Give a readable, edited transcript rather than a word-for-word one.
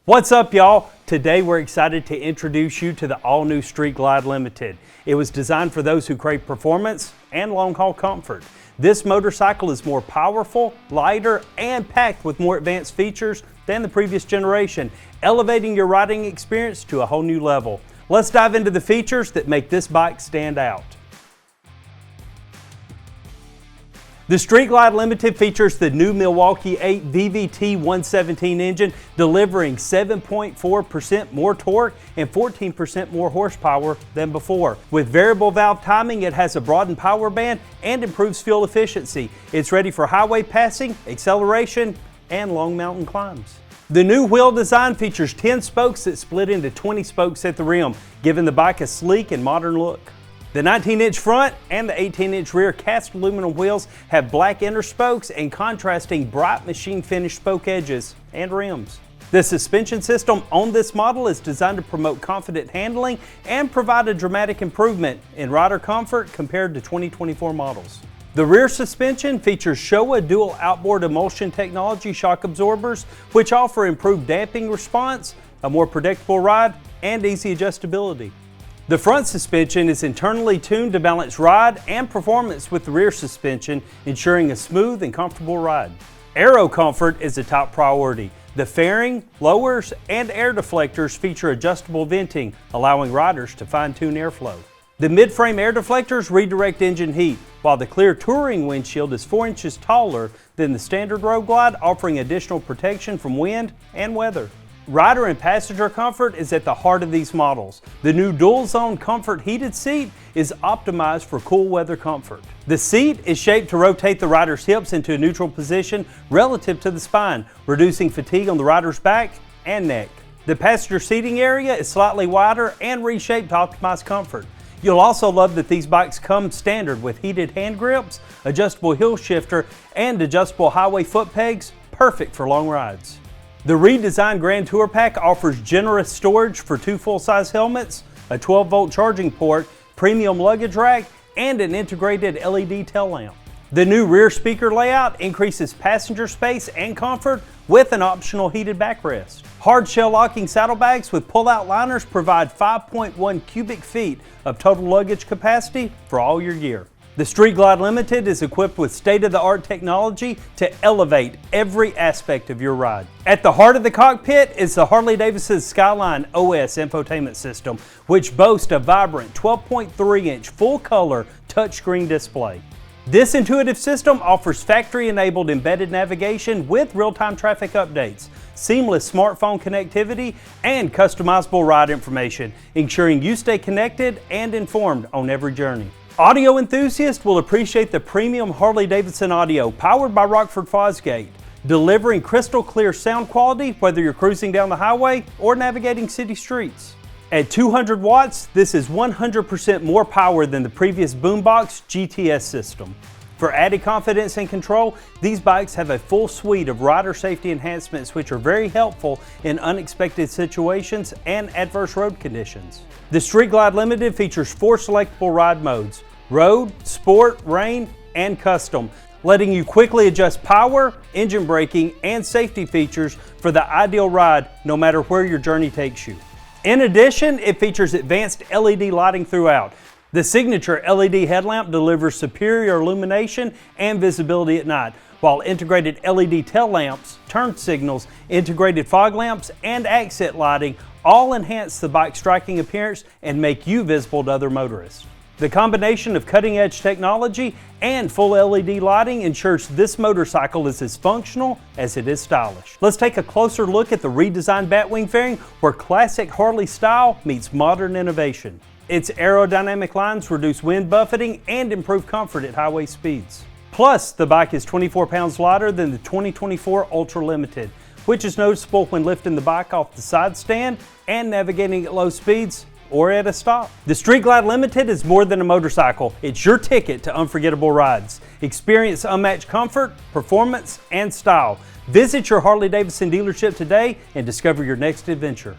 What's up, y'all? Today we're excited to introduce you to the all-new Street Glide Limited. It was designed for those who crave performance and long-haul comfort. This motorcycle is more powerful, lighter, and packed with more advanced features than the previous generation, elevating your riding experience to a whole new level. Let's dive into the features that make this bike stand out. The Street Glide Limited features the new Milwaukee 8 VVT 117 engine, delivering 7.4% more torque and 14% more horsepower than before. With variable valve timing, it has a broadened power band and improves fuel efficiency. It's ready for highway passing, acceleration, and long mountain climbs. The new wheel design features 10 spokes that split into 20 spokes at the rim, giving the bike a sleek and modern look. The 19-inch front and the 18-inch rear cast aluminum wheels have black inner spokes and contrasting bright machine finish spoke edges and rims. The suspension system on this model is designed to promote confident handling and provide a dramatic improvement in rider comfort compared to 2024 models. The rear suspension features Showa dual outboard emulsion technology shock absorbers, which offer improved damping response, a more predictable ride, and easy adjustability. The front suspension is internally tuned to balance ride and performance with the rear suspension, ensuring a smooth and comfortable ride. Aero comfort is a top priority. The fairing, lowers, and air deflectors feature adjustable venting, allowing riders to fine-tune airflow. The mid-frame air deflectors redirect engine heat, while the clear touring windshield is 4 inches taller than the standard Road Glide, offering additional protection from wind and weather. Rider and passenger comfort is at the heart of these models. The new dual zone comfort heated seat is optimized for cool weather comfort. The seat is shaped to rotate the rider's hips into a neutral position relative to the spine, reducing fatigue on the rider's back and neck. The passenger seating area is slightly wider and reshaped to optimize comfort. You'll also love that these bikes come standard with heated hand grips, adjustable hill shifter, and adjustable highway foot pegs, perfect for long rides. The redesigned Grand Tour Pack offers generous storage for 2 full-size helmets, a 12-volt charging port, premium luggage rack, and an integrated LED tail lamp. The new rear speaker layout increases passenger space and comfort with an optional heated backrest. Hard shell locking saddlebags with pull-out liners provide 5.1 cubic feet of total luggage capacity for all your gear. The Street Glide Limited is equipped with state-of-the-art technology to elevate every aspect of your ride. At the heart of the cockpit is the Harley-Davidson Skyline OS infotainment system, which boasts a vibrant 12.3-inch full-color touchscreen display. This intuitive system offers factory-enabled embedded navigation with real-time traffic updates, seamless smartphone connectivity, and customizable ride information, ensuring you stay connected and informed on every journey. Audio enthusiasts will appreciate the premium Harley-Davidson audio powered by Rockford Fosgate, delivering crystal clear sound quality whether you're cruising down the highway or navigating city streets. At 200 watts, this is 100% more power than the previous Boombox GTS system. For added confidence and control, these bikes have a full suite of rider safety enhancements which are very helpful in unexpected situations and adverse road conditions. The Street Glide Limited features 4 selectable ride modes: Road, Sport, Rain, and Custom, letting you quickly adjust power, engine braking, and safety features for the ideal ride no matter where your journey takes you. In addition, it features advanced LED lighting throughout. The signature LED headlamp delivers superior illumination and visibility at night, while integrated LED tail lamps, turn signals, integrated fog lamps, and accent lighting all enhance the bike's striking appearance and make you visible to other motorists. The combination of cutting-edge technology and full LED lighting ensures this motorcycle is as functional as it is stylish. Let's take a closer look at the redesigned Batwing fairing, where classic Harley style meets modern innovation. Its aerodynamic lines reduce wind buffeting and improve comfort at highway speeds. Plus, the bike is 24 pounds lighter than the 2024 Ultra Limited, which is noticeable when lifting the bike off the side stand and navigating at low speeds or at a stop. The Street Glide Limited is more than a motorcycle. It's your ticket to unforgettable rides. Experience unmatched comfort, performance, and style. Visit your Harley-Davidson dealership today and discover your next adventure.